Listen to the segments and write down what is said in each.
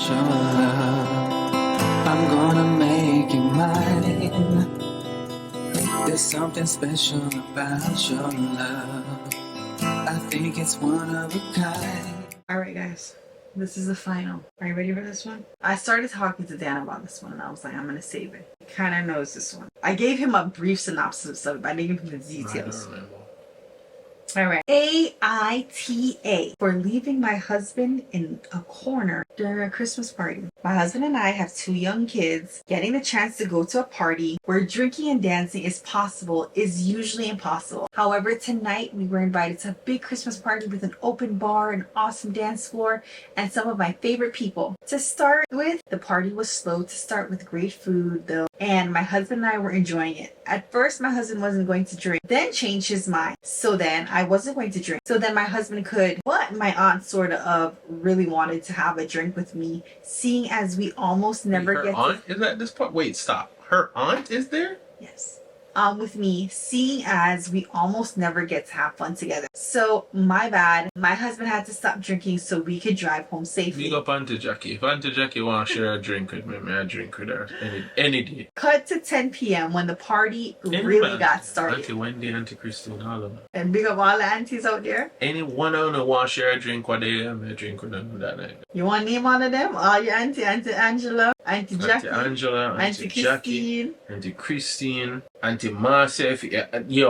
about your love. I'm gonna make you mine. There's something special about your love. I think it's one of a kind. Alright guys, this is the final. Are you ready for this one? I started talking to Dan about this one and I was like, I'm gonna save it. He kind of knows this one. I gave him a brief synopsis of it, but I didn't give him the details. Alright. AITA for leaving my husband in a corner during a Christmas party. My husband and I have 2 young kids. Getting the chance to go to a party where drinking and dancing is possible is usually impossible. However, tonight we were invited to a big Christmas party with an open bar, an awesome dance floor, and some of my favorite people. To start with, the party was slow to start with great food though, and my husband and I were enjoying it. At first, my husband wasn't going to drink, then changed his mind. So then I wasn't going to drink. So then my husband could, but my aunt sort of really wanted to have a drink with me, seeing as we almost never Her get aunt is at this part? Wait, stop. Her aunt is there? Yes. With me, seeing as we almost never get to have fun together. So, my bad. My husband had to stop drinking so we could drive home safely. Big up Auntie Jackie. If Auntie Jackie wants to share a drink with me, I drink with her any day. Cut to 10 p.m. when the party really got started. Auntie Wendy, Auntie Christine, all of them. And big up all the aunties out there. Any one of them want to share a drink what they have, I drink with them that night. You want to name all of them? All your Auntie Angela, Auntie Jackie, Auntie Angela, Auntie Christine, Auntie Christine, Auntie Marcia,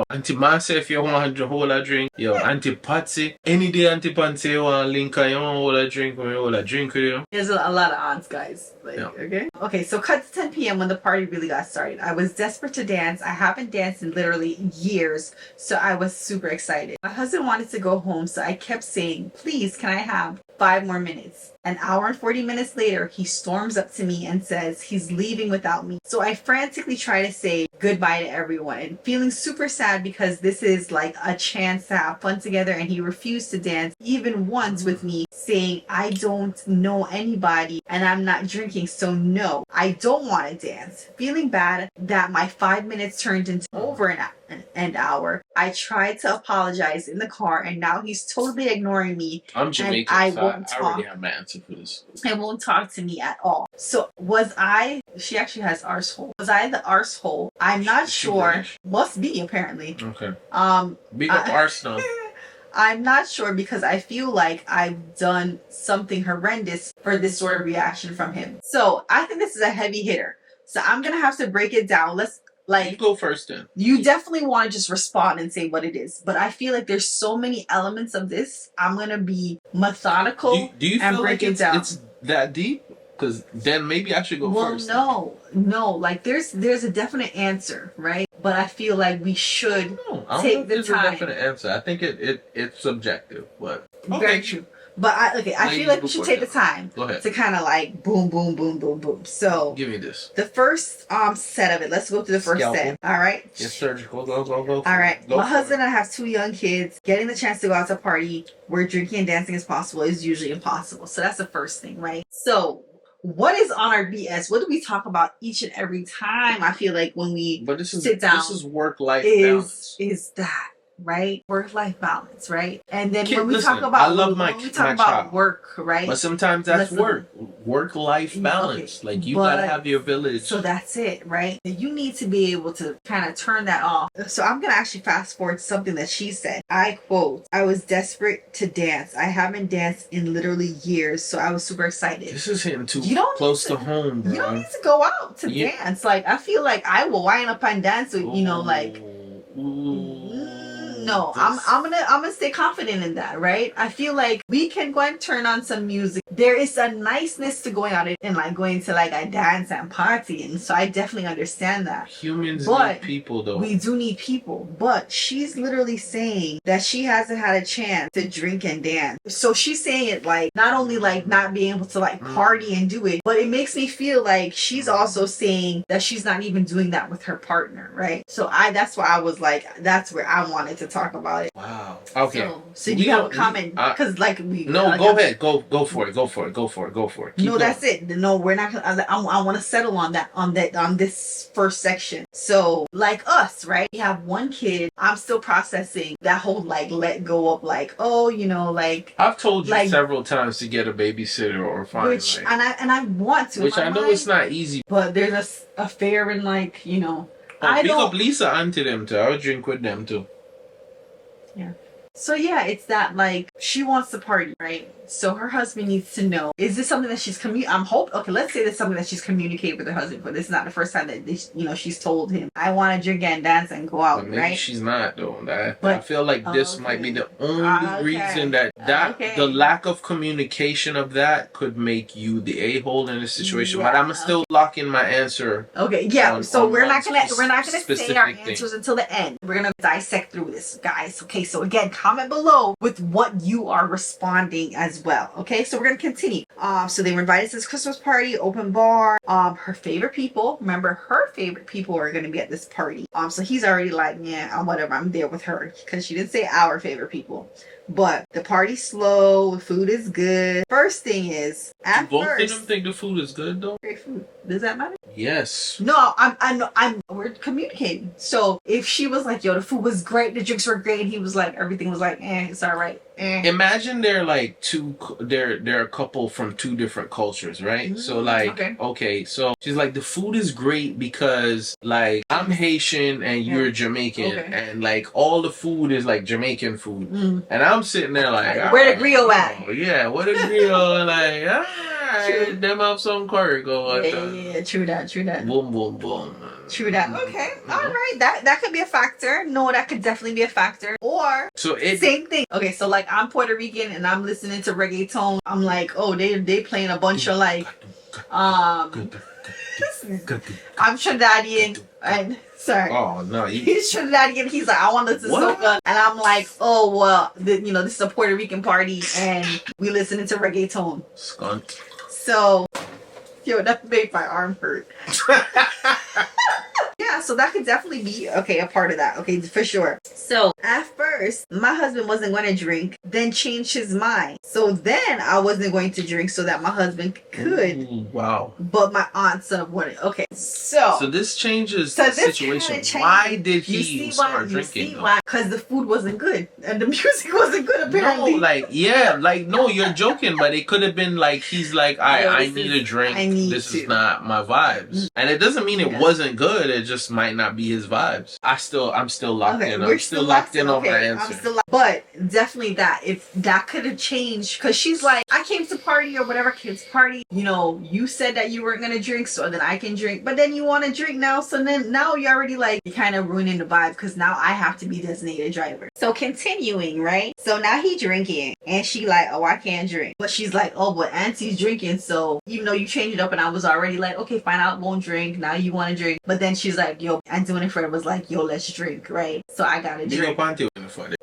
Auntie Marcia if you want to hold a drink, Auntie Patsy, any day Auntie Patsy you want to link and you want to hold a drink with me, hold a drink with you. There's a lot of aunts, guys. Okay, so cut to 10 p.m. when the party really got started. I was desperate to dance. I haven't danced in literally years, so I was super excited. My husband wanted to go home, so I kept saying, please, can I have 5 more minutes? An hour and 40 minutes later, he storms up to me and says he's leaving without me. So I frantically try to say goodbye to everyone, feeling super sad because this is like a chance to have fun together, and he refused to dance even once with me, saying I don't know anybody and I'm not drinking, so no, I don't want to dance. Feeling bad that my 5 minutes turned into over an hour, I tried to apologize in the car, and now he's totally ignoring me. I'm Jamaican, I so won't I already have my answer for this. And won't talk to me at all. So she actually has arsehole. Was I the arsehole? I'm not sure. Must be, apparently. Okay. Big up Arsenal. I'm not sure because I feel like I've done something horrendous for this sort of reaction from him. So I think this is a heavy hitter. So I'm gonna have to break it down. You go first then. You definitely want to just respond and say what it is. But I feel like there's so many elements of this. I'm going to be methodical do you and feel break like it down. It's that deep? Because then maybe I should go first. Well, no. Like there's a definite answer, right? But I feel like we should take the time. There's a definite answer. I think it's subjective, but okay. Very true. But I feel like we should take the time to kind of like boom, boom, boom, boom, boom. So give me this. The first set of it. Let's go through the first set. All right. Yes, surgical. Go. All right. My husband and I have 2 young kids. Getting the chance to go out to a party where drinking and dancing is possible is usually impossible. So that's the first thing, right? So what is on our BS? What do we talk about each and every time? I feel like when we sit down, this is work-life balance. Is that right? Work-life balance, right? And then when we talk about work, right? But sometimes that's work-life balance. Okay. Like you gotta have your village. So that's it, right? You need to be able to kind of turn that off. So I'm gonna actually fast forward to something that she said. I quote, I was desperate to dance. I haven't danced in literally years, so I was super excited. This is hitting too close to home, bro. You don't need to go out to dance. Like I feel like I will wind up and dance with, No, I'm gonna stay confident in that, right? I feel like we can go and turn on some music. There is a niceness to going out and like going to like a dance and partying. So I definitely understand that. Humans need people though. We do need people. But she's literally saying that she hasn't had a chance to drink and dance. So she's saying it like not only like not being able to like party and do it, but it makes me feel like she's also saying that she's not even doing that with her partner, right? So that's why I was like, that's where I wanted to talk about it. Wow. Okay. So you have a comment because like we. No, go ahead. Go for it. Go for it. Keep no, going. that's it. No, we're not. I want to settle on that. On this first section. So like us, right? We have one kid. I'm still processing that whole like let go of like, oh, you know, like I've told you like, several times to get a babysitter or find which like, and I want to. which I know it's not easy. But there's a fear in like, you know. Pick up Lisa auntie them too. I'll drink with them too. Yeah. So yeah, it's that like she wants to party, right? So her husband needs to know, is this something that she's okay, let's say that's something that she's communicated with her husband, but this is not the first time that she's told him, I want to drink and dance and go out, maybe right? she's not though. I feel like this might be the only reason that the lack of communication of that could make you the a-hole in this situation. But I'm still lock in my answer. Okay, yeah. So we're not gonna say our answers until the end. We're gonna dissect through this, guys. Okay, so again, comment below with what you are responding as well. Okay, so we're gonna continue. So they were invited to this Christmas party, open bar. Her favorite people. Remember, her favorite people are gonna be at this party. So he's already like, yeah, whatever. I'm there with her because she didn't say our favorite people. But the party's slow, food is good. First thing is, at both first, of them think the food is good though. Great food. Does that matter? Yes. No, we're communicating. So if she was like, yo, the food was great, the drinks were great, and he was like, everything was like, it's all right. Imagine they're like they're a couple from two different cultures, right? Mm-hmm. So like, okay, so she's like, the food is great because like I'm Haitian and you're Jamaican, and like all the food is like Jamaican food, and I'm sitting there like, where the griot at? Yeah, where the griot? Like, them have some curry go. Yeah, true that. Boom, boom, boom. True that. Okay, all right. That could be a factor. No, that could definitely be a factor. Or same thing. Okay, so like I'm Puerto Rican and I'm listening to reggaeton. I'm like, oh, they playing a bunch of like, I'm Trinidadian and sorry. Oh no, he's Trinidadian. He's like, I want to listen to soca, and I'm like, oh well, this is a Puerto Rican party and we listening to reggaeton. Skunt. So, yo, that made my arm hurt. Yeah, so that could definitely be, a part of that. Okay, for sure. So, at first, my husband wasn't going to drink, then changed his mind. So then I wasn't going to drink so that my husband could. Ooh, wow. But my aunt said wanted. Okay, so this changes the situation. Why did he start drinking? You see why? Because the food wasn't good and the music wasn't good apparently. No, you're joking, but it could have been like he's like, I need a drink. This is not my vibes, and it doesn't mean it wasn't good. It just might not be his vibes. I'm still locked in. I'm still locked in on my answer. But definitely if that could have changed, because she's like, I came to party or whatever kids party. You said that you weren't gonna drink, so then I can drink. But then you want to drink now, so then now you're already like, you're kind of ruining the vibe because now I have to be designated driver. So continuing, right? So now he drinking, and she like, oh, I can't drink. But she's like, oh, but Auntie's drinking, so even though you changed it up, and I was already like, okay, fine, I won't drink. Now you want to drink, but then she's like, yo, Auntie Winifred was like, yo, let's drink, right? So I gotta drink.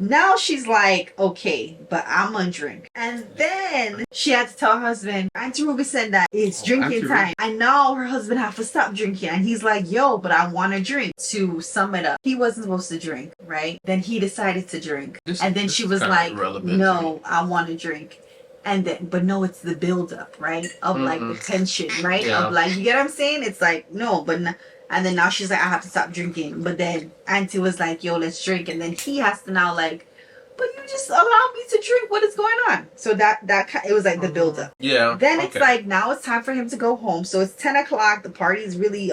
Now she's like, okay, but I'm gonna drink. And then she had to tell her husband, Auntie Ruby said that it's drinking time. And now her husband have to stop drinking. And he's like, yo, but I want to drink. To sum it up, he wasn't supposed to drink, right? Then he decided to drink. And then she was like, no, I want to drink. And then, but no, it's the buildup, right? Of like the tension, right? Yeah. Of like, you get what I'm saying? It's like, no, but and then now she's like, I have to stop drinking. But then Auntie was like, yo, let's drink. And then he has to now like, but you just allow me to drink. What is going on? So that it was like the buildup. Yeah. Then it's like, now it's time for him to go home. So it's 10 o'clock. The party is really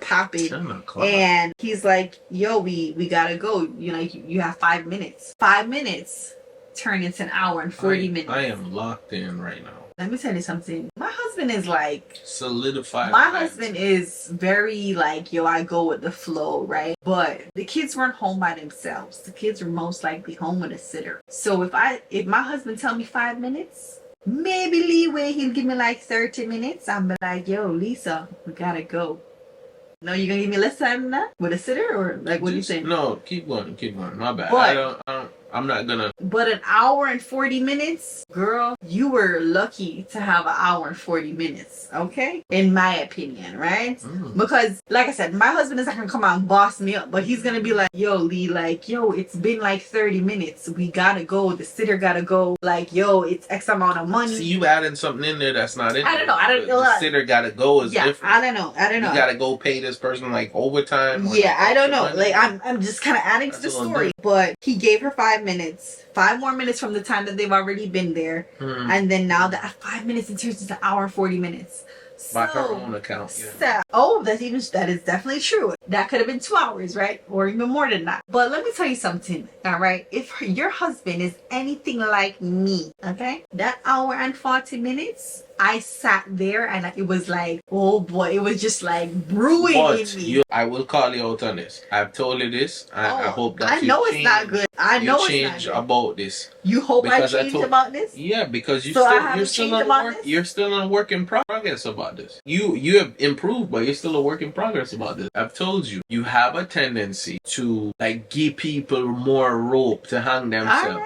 popping. 10 o'clock. And he's like, yo, we gotta go. You have 5 minutes. 5 minutes turn into an hour and 40 minutes. I am locked in right now. Let me tell you something. My husband is like solidified. My husband is very like, yo, I go with the flow, right? But the kids weren't home by themselves. The kids were most likely home with a sitter. So if my husband tell me 5 minutes, maybe leeway, he'll give me like 30 minutes. I'm like, yo, Lisa, we gotta go. No, you're gonna give me less time than that with a sitter, or like what are you saying? No, keep going. My bad. But I'm not gonna. But an hour and 40 minutes, girl, you were lucky to have an hour and 40 minutes, okay? In my opinion, right? Because, like I said, my husband is not gonna come out and boss me up, but he's gonna be like, yo, Lee, like, yo, it's been like 30 minutes. We gotta go. The sitter gotta go. Like, yo, it's X amount of money. See, you adding something in there that's not in there. I don't know. I don't know. The sitter gotta go is different. I don't know. You gotta go pay this person like overtime. Yeah, I don't know. Like, I'm just kind of adding to the story. But he gave her 5 minutes. 5 more minutes from the time that they've already been there. And then now that 5 minutes, it turns into an hour and 40 minutes. By her own account. So, that is definitely true. That could have been 2 hours, right? Or even more than that. But let me tell you something, all right? If your husband is anything like me, okay? That hour and 40 minutes, I sat there and it was like, oh boy, it was just like brewing in me. I will call you out on this. I've told you this. I hope that I know it's not good. I know it's change not good. About this. You hope I change about this? Yeah, because you're still in a work in progress about this. You have improved, but you're still a work in progress about this. I've told you, you have a tendency to like give people more rope to hang themselves.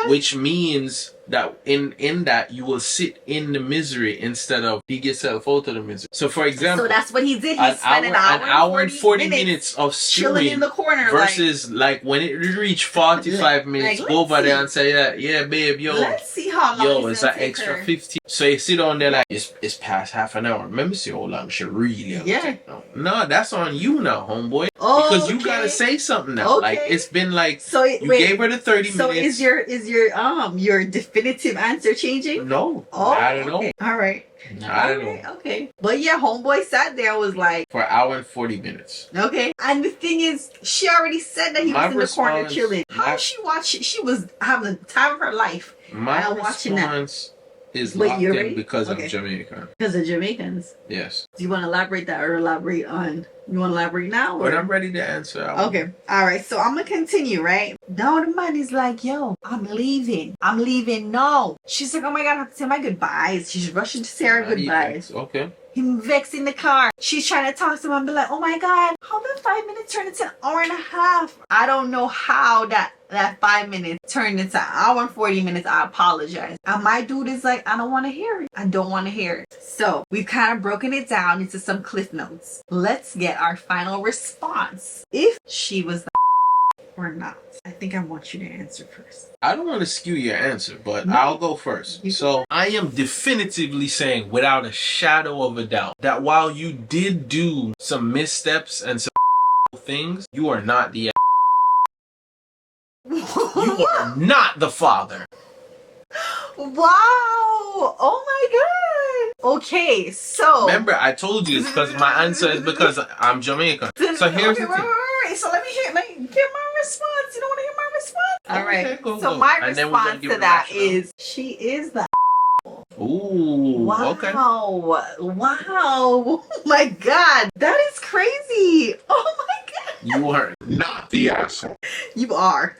Which means that in that you will sit in the misery instead of dig yourself out of the misery. So for example, so that's what he did. He spent an hour and 40 minutes of chilling in the corner versus like when it reached 45 minutes, go over there and say, yeah, babe, yo, let's see how long it's an extra 15. So you sit on there like it's past half an hour. Let me see how long she really. No, that's on you now, homeboy. Because you gotta say something now. Like it's been like you gave her the 30 minutes. So is your definitive answer changing? No. I don't know. All right. I don't know. Okay. But yeah, homeboy sat there was like for an hour and 40 minutes. Okay. And the thing is, she already said that he was in the corner chilling. How she watched? She was having the time of her life. My response is locked in because I'm Jamaican. Because of Jamaicans? Yes. Do you want to elaborate that or elaborate on? You want to elaborate now? Or? When I'm ready to answer. Okay. All right. So I'm going to continue, right? Now the man is like, yo, I'm leaving. I'm leaving now. She's like, oh my God, I have to say my goodbyes. She's rushing to say her goodbyes. Okay. Him vexed in the car. She's trying to talk to him and be like, oh my God, how did 5 minutes turn into an hour and a half? I don't know how that 5 minutes turned into an hour and 40 minutes. I apologize. And my dude is like, I don't want to hear it. I don't want to hear it. So we've kind of broken it down into some cliff notes. Let's get our final response. If she was the or not. I think I want you to answer first. I don't want to skew your answer, but I'll go first. So I am definitively saying without a shadow of a doubt that while you did do some missteps and some things, you are not the you are not the father. Wow. Oh my God. Okay, so remember I told you it's because my answer is because I'm Jamaican. So here's the thing. Wait. So let me hear my response. You don't want to hear my response? All right. Okay, go. So my response to that is she is the Ooh. Wow. Okay. Wow. Oh my God. That is crazy. Oh my God. You are not the asshole. You are.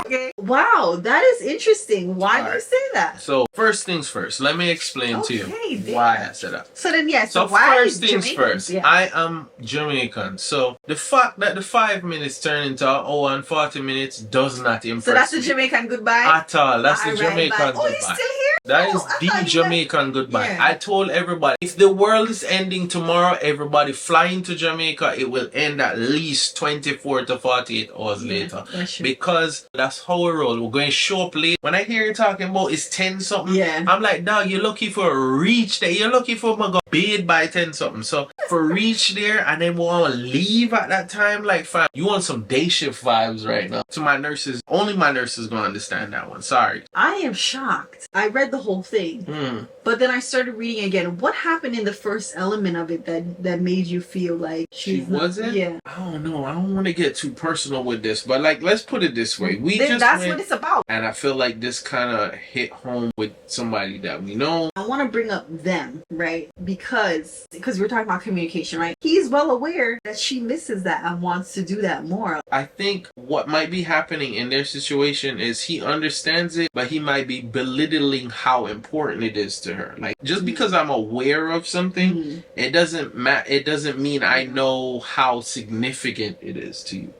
Okay. Wow, that is interesting. Why do you say that? So first things first, let me explain to you why I said that. So then, yes. So why first things first, I am Jamaican. So the fact that the 5 minutes turn into an hour and 40 minutes does not impress me. So that's the Jamaican goodbye? At all. That's the Jamaican goodbye. Oh, you're still here? That is the Jamaican goodbye. Yeah. I told everybody, if the world is ending tomorrow, everybody flying to Jamaica, it will end at least 24 to 48 hours later. Because that's how we roll. We're going to show up late. When I hear you talking about it's 10 something, I'm like, dog, you're lucky for a reach there. You're lucky for my bed by 10 something. So for reach there and then we want to leave at that time, like fam, you want some day shift vibes right now. To my nurses, only my nurses gonna understand that one. Sorry. I am shocked. I read the whole thing, but then I started reading again. What happened in the first element of it that made you feel like she wasn't? Yeah. I don't know. I don't want to get too personal with this, but like, let's put it this way. That's what it's about. And I feel like this kind of hit home with somebody that we know. I want to bring up them, right? Because we're talking about communication, right? He's well aware that she misses that and wants to do that more. I think what might be happening in their situation is he understands it, but he might be belittling how important it is to her. Like, just because I'm aware of something, it doesn't mean I know how significant it is to you.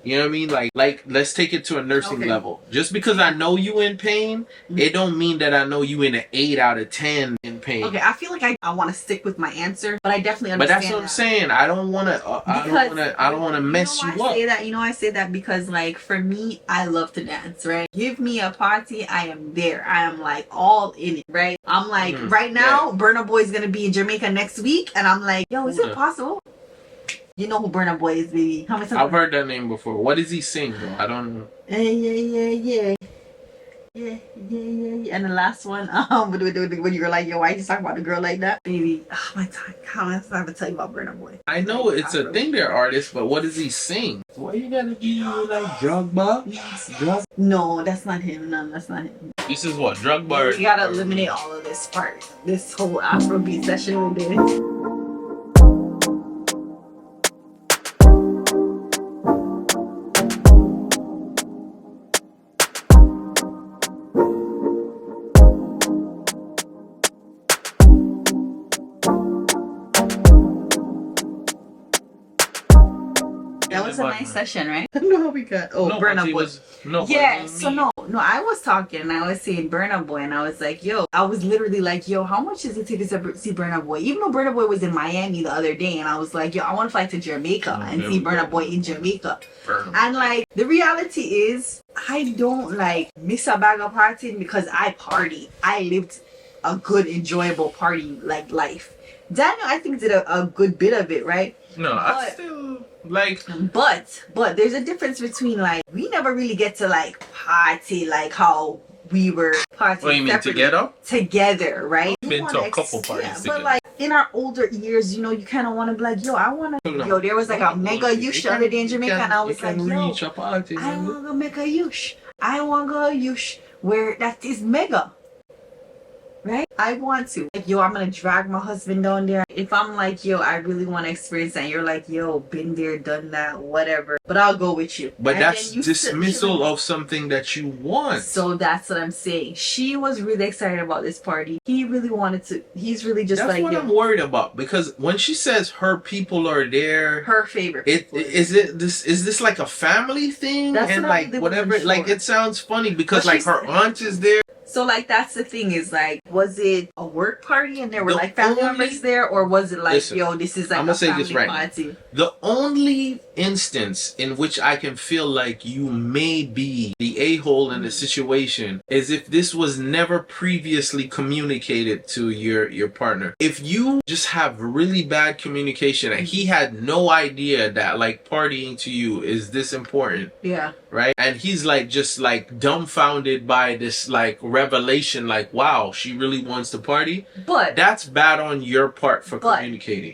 You know what I mean? Like let's take it to a nursing level. Just because I know you in pain, it don't mean that I know you in an 8 out of 10 in pain. Okay, I feel like I want to stick with my answer, but I definitely understand. But that's what I'm saying. I don't want to. I don't want to mess you up. I say that because, like, for me, I love to dance. Right? Give me a party, I am there. I am like all in it. Right? I'm like right now. Burna Boy is gonna be in Jamaica next week, and I'm like, yo, is it possible? You know who Burna Boy is, baby? I've heard that name before. What does he sing though? I don't know. Yeah. And the last one, when you were like, yo, why you just talking about the girl like that? Baby, oh my time. I have to tell you about Burna Boy. I know it's a thing, they're artists, but what does he sing? Why you gotta be like drug bar? No, that's not him. No, that's not him. This is what? Drug bar? You gotta eliminate all of this part. This whole Afrobeat session we did. That was a nice session, right? I don't know how we got. Oh, no, Burna Boy. Yeah, so no, I was talking and I was saying Burna Boy, and I was like, yo, I was literally like, yo, how much is it to see Burna Boy? Even though Burna Boy was in Miami the other day, and I was like, yo, I want to fly to Jamaica and see Burna Boy in Jamaica. And like, the reality is, I don't like miss a bag of partying because I party. I lived a good, enjoyable party like life. Daniel, I think, did a good bit of it, right? No, I still like. But there's a difference between, like, we never really get to like party like how we were partying. What do you mean, together, right? Been to a couple parties together. But like in our older years, you know, you kind of want to be like, yo, I want to. Yo, there was like a mega yush the other day in Jamaica, and I was like, yo, I want to go make a yush. I want to go a yush where that is mega. Right? I want to. Like, yo, I'm gonna drag my husband down there. If I'm like, yo, I really want to experience that, and you're like, yo, been there, done that, whatever. But I'll go with you. But and that's dismissal of something that you want. So that's what I'm saying. She was really excited about this party. He really wanted to. He's really just that's like, what I'm worried about, because when she says her people are there, her favorite. Is this like a family thing? That's and what like whatever. Sure. Like, it sounds funny because like her aunt is there. So, like, that's the thing is, like, was it a work party and there were, like, family members there? Or was it like, yo, this is, like, I'm gonna say this right party? Now. The only instance in which I can feel like you may be the a-hole in the situation is if this was never previously communicated to your partner. If you just have really bad communication and he had no idea that, like, partying to you is this important. Yeah. Right? And he's like just like dumbfounded by this like revelation, like, wow, she really wants to party. But that's bad on your part for communicating.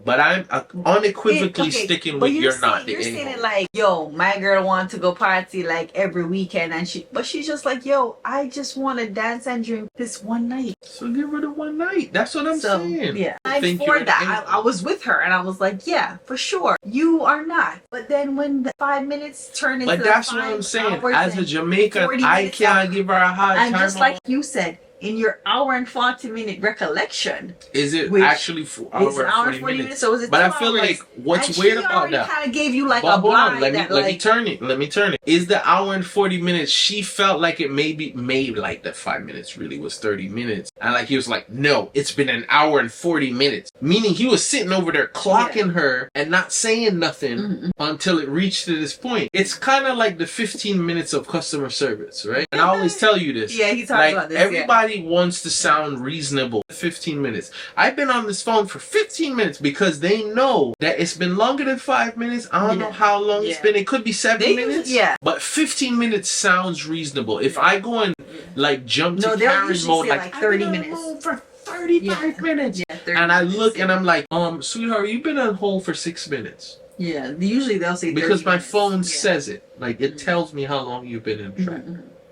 But I'm unequivocally sticking with you're not the You're saying it like, yo, my girl want to go party like every weekend, and she's just like, yo, I just want to dance and drink this one night. So give her the one night. That's what I'm saying. Yeah, I'm for that. I was with her, and I was like, yeah, for sure, you are not. But then when the 5 minutes turn into, but that's what I'm saying. As a Jamaican, I can't give her a hard time. And just like you said, in your hour and 40-minute recollection, is it actually hour and 40 minutes? So is it? But I feel like what's weird about that? Kind of gave you like a blind. Let me turn it. Is the hour and 40 minutes? She felt like it maybe like that 5 minutes really was 30 minutes, and like he was like, no, it's been an hour and 40 minutes. Meaning he was sitting over there clocking her and not saying nothing until it reached to this point. It's kind of like the 15 minutes of customer service, right? And I always tell you this. Yeah, he talks about this. Everybody wants to sound reasonable. 15 minutes. I've been on this phone for 15 minutes because they know that it's been longer than 5 minutes. I don't know how long it's been. It could be 7 minutes. But 15 minutes sounds reasonable. If I go and like jump to Karen mode, like 30 minutes. For 35 minutes. Yeah, 30 and I look and I'm like, sweetheart, you've been on hold for 6 minutes. Yeah, usually they'll say 30 because my minutes. phone says it. Like, it tells me how long you've been in track.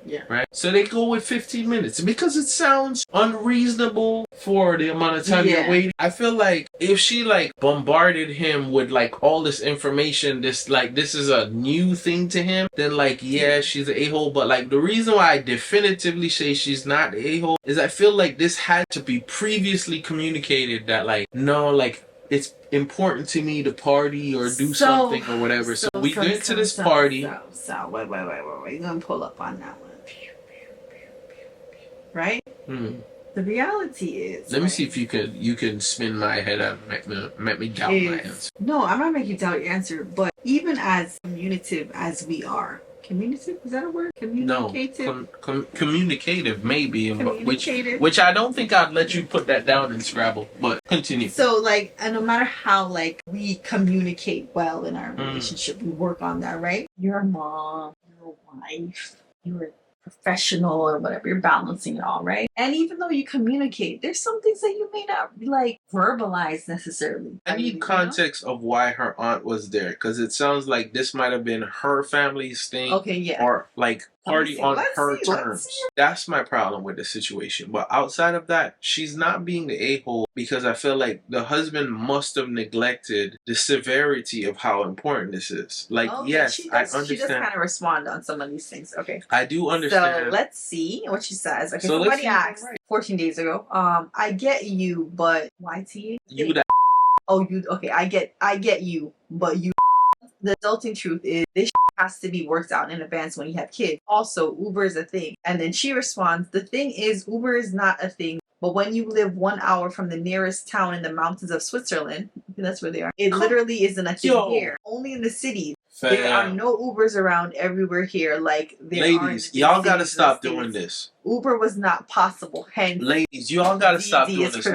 Yeah. Right? So they go with 15 minutes because it sounds unreasonable for the amount of time you're waiting. I feel like if she like bombarded him with like all this information, this is a new thing to him, then like, yeah, she's an a-hole. But like the reason why I definitively say she's not the a-hole is I feel like this had to be previously communicated that like, no, like, it's important to me to party or do something or whatever. So we went to this party. Wait. You're going to pull up on that one. Right? The reality is... Let me see if you can spin my head out and make me doubt my answer. No, I'm not making you doubt your answer. But even as communicative as we are... Communicative? Is that a word? Communicative? No. Communicative, maybe. Which I don't think I'd let you put that down in Scrabble. But continue. So, like, and no matter how, like, we communicate well in our relationship, we work on that, right? You're a mom, you're a wife, you're a professional or whatever, you're balancing it all, right? And even though you communicate, there's some things that you may not like verbalize necessarily. I need context of why her aunt was there, because it sounds like this might have been her family's thing. Okay, yeah. Or like party on her terms. That's my problem with the situation. But outside of that, she's not being the a-hole because I feel like the husband must have neglected the severity of how important this is. Like, yes, I understand. She does kind of respond on some of these things. Okay. I do understand. So let's see what she says. Okay, somebody asked 14 days ago, I get you, but YT? You that. Oh, you, okay, I get you, but you. The adulting truth is this has to be worked out in advance when you have kids. Also, Uber is a thing. And then she responds, the thing is, Uber is not a thing. But when you live 1 hour from the nearest town in the mountains of Switzerland, I think that's where they are, it literally isn't a thing here. Only in the cities. There are no Ubers around everywhere here. Like there ladies, y'all gotta stop doing this. Uber was not possible. Hence, ladies, y'all gotta stop doing this.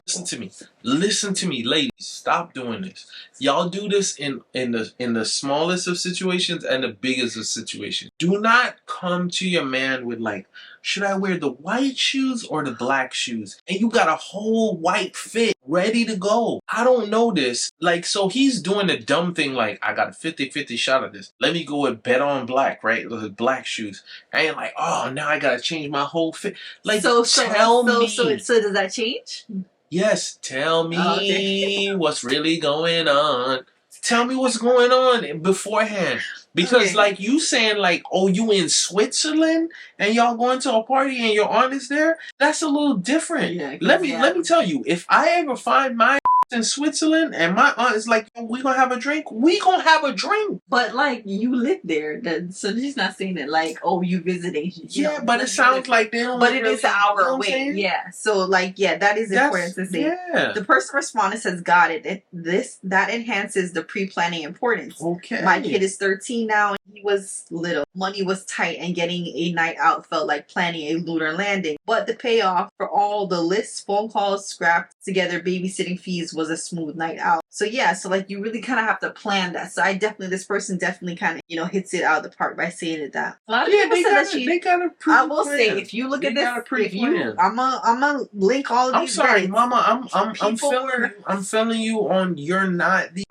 Listen to me, ladies. Stop doing this. Y'all do this in the smallest of situations and the biggest of situations. Do not come to your man with like, should I wear the white shoes or the black shoes? And you got a whole white fit ready to go. I don't know this. Like, so he's doing the dumb thing like, I got a 50-50 shot of this. Let me go with bet on black, right? With black shoes. I ain't like, oh, now I gotta change my whole fit. Like, tell me. So does that change? Yes, tell me what's really going on. Tell me what's going on beforehand. Because like you saying like, oh, you in Switzerland and y'all going to a party and your aunt is there? That's a little different. Yeah, let me tell you, if I ever find my in Switzerland and my aunt is like, we gonna have a drink, we gonna have a drink. But like you live there, so she's not saying it like, oh, you visiting. Yeah, but it sounds like they don't. But it is an hour away. Yeah, so like, yeah, that is important to say. Yeah. The person responding says, got it. That enhances the pre-planning importance. Okay. My kid is 13 now and he was little. Money was tight and getting a night out felt like planning a lunar landing. But the payoff for all the lists, phone calls, scrapped together, babysitting fees was a smooth night out. So yeah, so like you really kind of have to plan that. So this person definitely kind of, hits it out of the park by saying it that. A lot of people said that they got a pre-plan. I will say, if you look at this, I'm gonna link all of these. I'm sorry, Mama. I'm feeling you on. You're not the.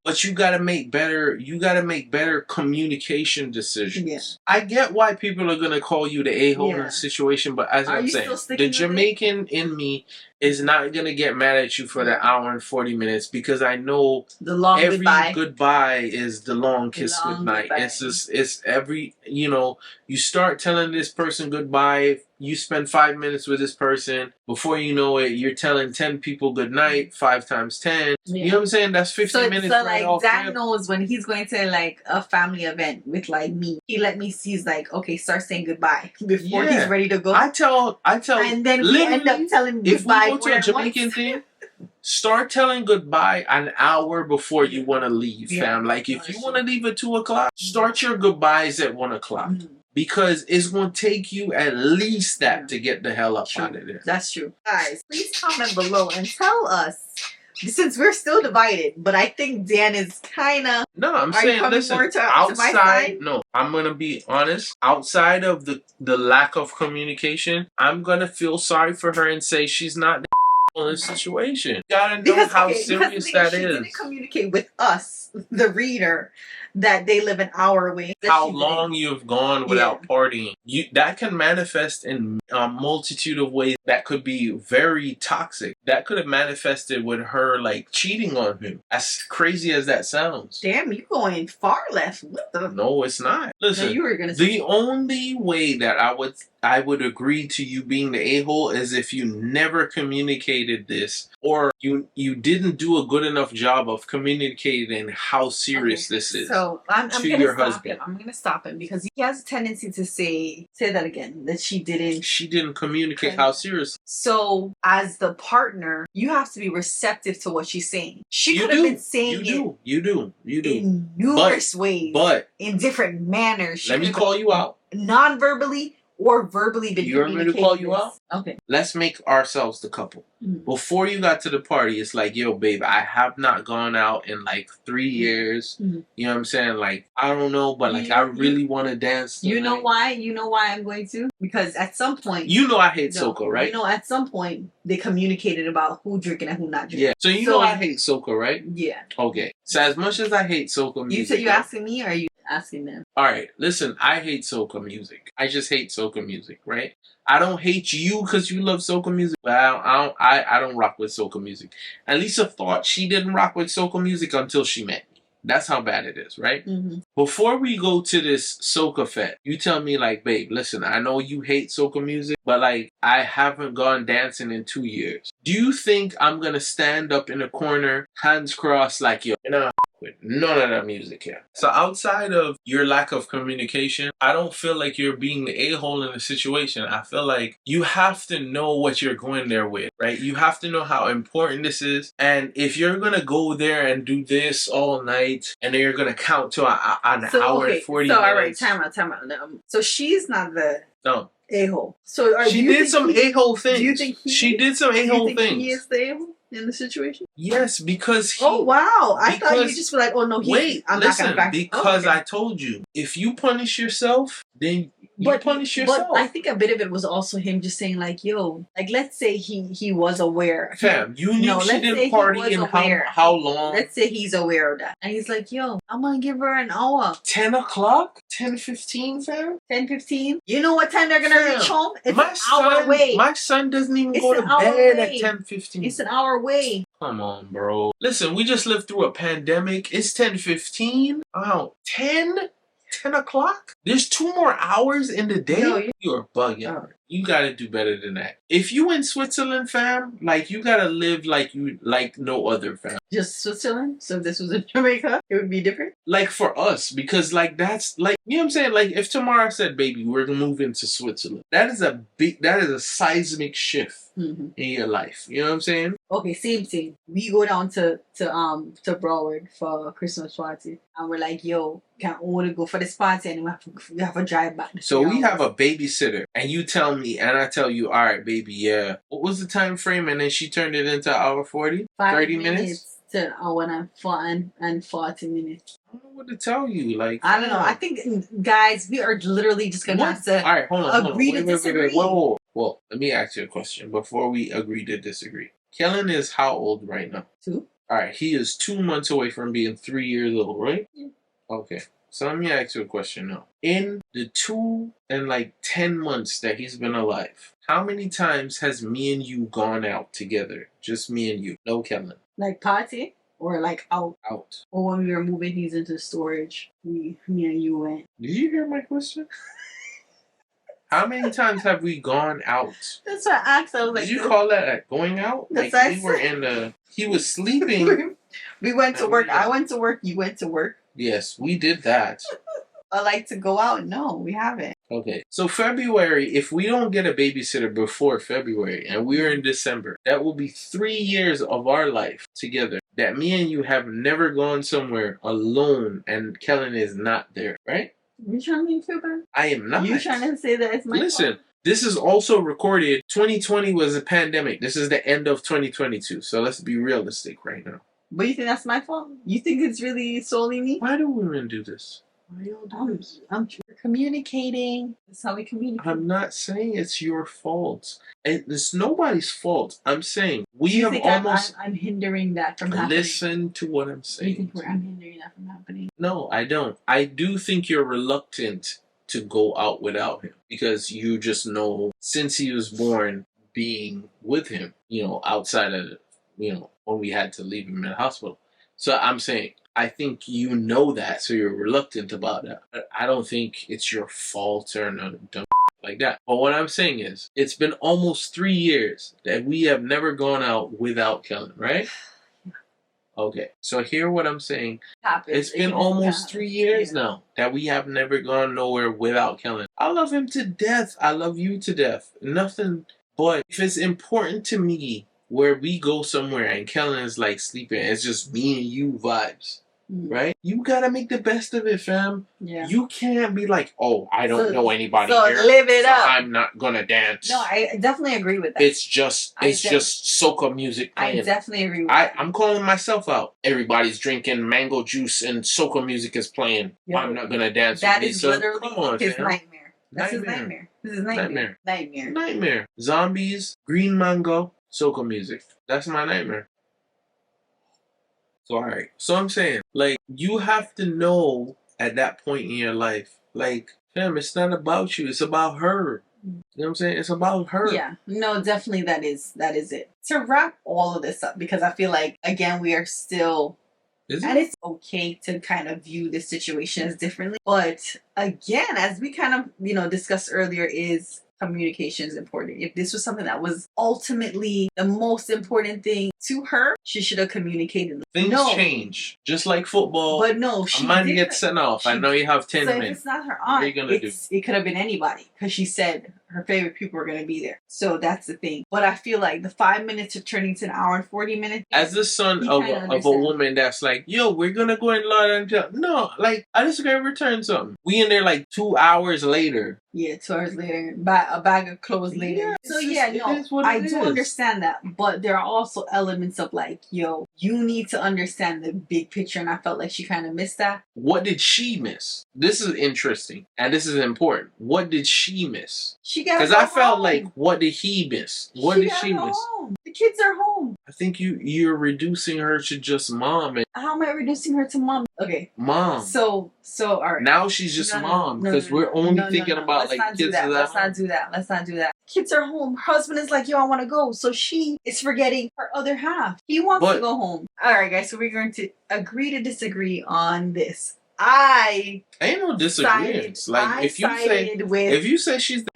But you gotta make better. You gotta make better communication decisions. Yeah. I get why people are gonna call you the a-hole in the situation, but as I'm saying, the Jamaican in me is not gonna get mad at you for the hour and 40 minutes because I know the long every goodbye is the long kiss goodnight. It's every you start telling this person goodbye. You spend 5 minutes with this person. Before you know it, you're telling 10 people good night, 5 times 10. Yeah. You know what I'm saying? That's 50 minutes. So like Dad knows when he's going to like a family event with like me, he let me see. He's like, okay, start saying goodbye before he's ready to go. I tell, and then we end up telling goodbye. If we go to a Jamaican thing, start telling goodbye an hour before you want to leave, fam. Like if you want to leave at 2 o'clock, start your goodbyes at 1 o'clock. Mm-hmm. Because it's going to take you at least that to get the hell up out of there. That's true. Guys, please comment below and tell us, since we're still divided, but I think Dan is kind of... No, I'm saying, listen, outside... No, I'm going to be honest. Outside of the lack of communication, I'm going to feel sorry for her and say she's not in this situation. You got to know how serious that is. She didn't communicate with us, the reader, that they live an hour away. How long you've gone without partying. That can manifest in a multitude of ways that could be very toxic. That could have manifested with her like cheating on him. As crazy as that sounds. Damn, you going far left. What the? No, it's not. Listen, no, you were gonna the only way that I would agree to you being the a-hole is if you never communicated this, or you didn't do a good enough job of communicating how serious this is. So I'm to gonna your stop husband. him. I'm gonna stop him because he has a tendency to say that again, that she didn't communicate how serious. So as the partner, you have to be receptive to what she's saying. She could have been saying you do in numerous ways, but in different manners. Let me call you out. Non-verbally or verbally been you want me to call you out? Okay. Let's make ourselves the couple. Mm-hmm. Before you got to the party, it's like, yo, babe, I have not gone out in like 3 years. Mm-hmm. You know what I'm saying? Like, I don't know, but like, I really want to dance tonight. You know why? You know why I'm going to? Because at some point... You know I hate soca, right? You know, at some point, they communicated about who drinking and who not drinking. Yeah. So you know I hate soca, right? Yeah. Okay. So as much as I hate soca music... You said you asking me, or are you asking them? All right, listen, I hate soca music. I just hate soca music, right? I don't hate you because you love soca music, but I don't rock with soca music. And Lisa thought she didn't rock with soca music until she met me. That's how bad it is, right? Mm-hmm. Before we go to this soca fete, you tell me like, babe, listen, I know you hate soca music, but like, I haven't gone dancing in 2 years. Do you think I'm gonna stand up in a corner, hands crossed, like, yo, you know, with none of that music here? So outside of your lack of communication, I don't feel like you're being the a-hole in the situation. I feel like you have to know what you're going there with, right? You have to know how important this is. And if you're going to go there and do this all night, and then you're going to count to an hour and 40 minutes. So, all right, time out. So she's not the... No. A-hole. So she did some a-hole things. Do you think she did some a-hole things? He is the a-hole in the situation? Yes, because he... Oh, wow. I thought you just were like, oh, no, I'm not going to back. Because I told you, if you punish yourself, then you punish yourself. But I think a bit of it was also him just saying like, yo, like, let's say he was aware. Fam, you knew she didn't party in how long? Let's say he's aware of that. And he's like, yo, I'm going to give her an hour. 10 o'clock? 10:15, fam? 10:15? You know what time they're going to reach home? It's an hour away. My son doesn't even go to bed at 10:15. It's an hour away. Come on, bro. Listen, we just lived through a pandemic. It's 10:15. Oh, 10 o'clock? There's 2 more hours in the day? No, you're bugging. Right. You gotta do better than that. If you in Switzerland, fam, like, you gotta live like you like no other, fam. Just Switzerland? So if this was in Jamaica, it would be different? Like, for us, because, like, that's, like, you know what I'm saying? Like, if tomorrow said, baby, we're gonna move into Switzerland, that is a seismic shift in your life. You know what I'm saying? Okay, same thing. We go down to Broward for a Christmas party, and we're like, yo, can't only go for this party, and we have to drive back. So we have a babysitter, and you tell me, and I tell you, all right, baby, yeah. What was the time frame? And then she turned it into an hour 40? 30 minutes? To an hour and 40 minutes. I don't know what to tell you. Like, I don't know. I think, guys, we are literally just going to have to agree to disagree. Whoa. Well, let me ask you a question before we agree to disagree. Kellan is how old right now? 2. All right, he is 2 months away from being 3 years old, right? Yeah. Okay. So let me ask you a question now. In the 2 and like 10 months that he's been alive, how many times has me and you gone out together? Just me and you. No Kellan. Like party? Or like out? Out. Or when we were moving these into storage, me and you went. Did you hear my question? How many times have we gone out? That's what I asked. I was like, did you call that going out? That's like we were in the... He was sleeping. We went to work. I went to work. You went to work. Yes, we did that. I like to go out. No, we haven't. Okay. So February, if we don't get a babysitter before February and we're in December, that will be 3 years of our life together that me and you have never gone somewhere alone and Kellan is not there, right? You trying to make me feel bad? I am not. You trying to say that it's my fault? This is also recorded. 2020 was a pandemic. This is the end of 2022. So let's be realistic right now. But you think that's my fault? You think it's really solely me? Why do women do this? Why y'all do this? I'm communicating. That's how we communicate. I'm not saying it's your fault. It's nobody's fault. I'm saying we Do you have think almost. I'm hindering that from happening. Listen to what I'm saying. You think I'm hindering that from happening? No, I don't. I do think you're reluctant to go out without him because you just know since he was born being with him, outside of, when we had to leave him in the hospital. So I'm saying, I think you know that, so you're reluctant about that. But I don't think it's your fault or nothing dumb like that. But what I'm saying is, it's been almost 3 years that we have never gone out without Kellan, right? Okay, so hear what I'm saying. It's been almost 3 years now that we have never gone nowhere without Kellan. I love him to death. I love you to death. Nothing, but if it's important to me where we go somewhere and Kellan is like sleeping, it's just me and you vibes. Right? You gotta make the best of it, fam. Yeah. You can't be like, oh, I don't know anybody here. Live it up. I'm not gonna dance. No, I definitely agree with that. It's just soca music playing. I definitely agree with that. I'm calling myself out. Everybody's drinking mango juice and soca music is playing. Yo, I'm not gonna dance that with is Lisa. literally his nightmare. That's his nightmare. This is nightmare. Nightmare. Zombies, green mango, soca music. That's my nightmare. So, alright. So I'm saying, like, you have to know at that point in your life, like, fam, it's not about you. It's about her. You know what I'm saying? It's about her. Yeah. No, definitely that is it. To wrap all of this up, because I feel like, again, we are still... And it's okay to kind of view the situations differently. But, again, as we kind of, discussed earlier, is... communication is important. If this was something that was ultimately the most important thing to her, she should have communicated. Things change, just like football. But no, a man gets sent off. I know you have 10 minutes. So if it's not her aunt, what are you gonna do? It could have been anybody because she said her favorite people were going to be there. So that's the thing. But I feel like the 5 minutes are turning to an hour and 40 minutes. As the son of a woman that's like, yo, we're going to go in Lord and tell. No, like, I just got to return something. We in there like 2 hours later. Yeah, 2 hours later. A bag of clothes later. Yeah, so yeah, no, I do understand that. But there are also elements of like, yo, you need to understand the big picture. And I felt like she kind of missed that. What did she miss? This is interesting. And this is important. What did she miss? Because I felt like, what did he miss? What did she miss? Home. The kids are home. I think you're reducing her to just mom. How am I reducing her to mom? Okay. Mom. So all right. Now she's just mom because we're only thinking about like kids. Let's not do that. Kids are home. Her husband is like, yo, I want to go. So she is forgetting her other half. He wants to go home. All right, guys. So we're going to agree to disagree on this. I ain't no disagreements. Like if you say she's the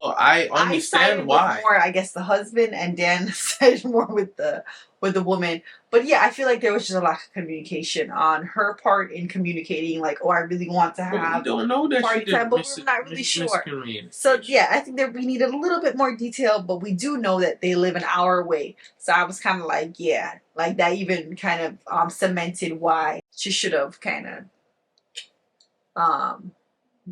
I understand why. More, I guess the husband, and Dan said more with the woman. But yeah, I feel like there was just a lack of communication on her part in communicating. Like, oh, I really want to have don't know that party time, but we're not really sure. So yeah, I think that we needed a little bit more detail, but we do know that they live an hour away. So I was kind of like, yeah, like that even kind of cemented why she should have kind of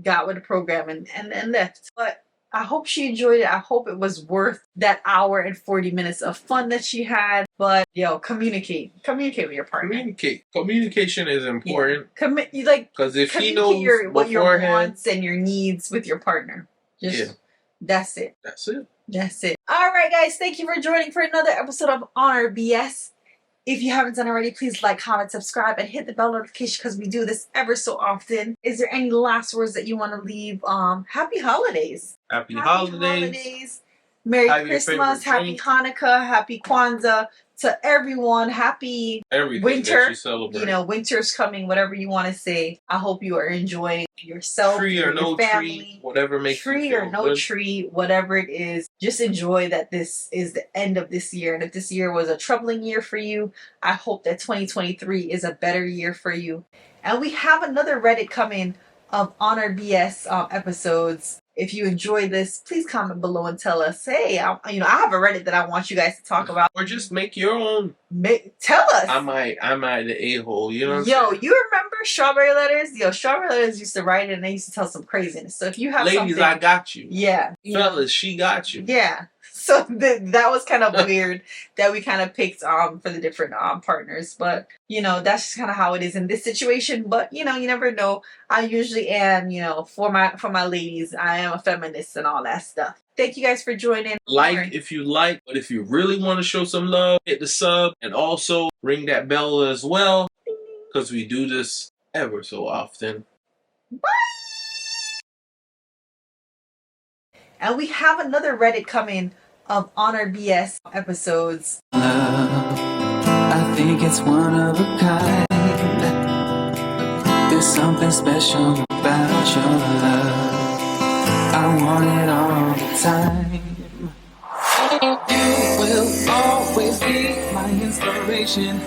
got with the program and left. But I hope she enjoyed it. I hope it was worth that hour and 40 minutes of fun that she had. But, yo, communicate with your partner. Communication is important. Yeah. Because if he knows what your wants and your needs with your partner. That's it. All right, guys. Thank you for joining for another episode of Honor BS. If you haven't done already, please like, comment, subscribe, and hit the bell notification because we do this ever so often. Is there any last words that you want to leave? Happy holidays. Happy holidays. Merry Christmas. Happy Hanukkah. Happy Kwanzaa. To everyone, happy winter. Winter's coming, whatever you want to say. I hope you are enjoying yourself, tree or no family, tree, whatever makes tree you or no good. Tree, whatever it is. Just enjoy that this is the end of this year. And if this year was a troubling year for you, I hope that 2023 is a better year for you. And we have another Reddit coming of Honor BS episodes. If you enjoy this, please comment below and tell us, hey, I have a Reddit that I want you guys to talk about. Or just make your own. Tell us. I might the a-hole, you know what I'm saying? You remember Strawberry Letters? Strawberry Letters used to write it and they used to tell some craziness. So if you have Ladies, I got you. Yeah. Fellas, she got you. Yeah. So that was kind of weird that we kind of picked for the different partners. But you know, that's just kind of how it is in this situation. But you know, you never know. I usually am, you know, for my ladies, I am a feminist and all that stuff. Thank you guys for joining. Like if you like, but if you really want to show some love, hit the sub and also ring that bell as well, because we do this ever so often. Bye. And we have another Reddit coming of Honor BS episodes. I think it's one of a kind. There's something special about your love. I want it all the time. You will always be my inspiration.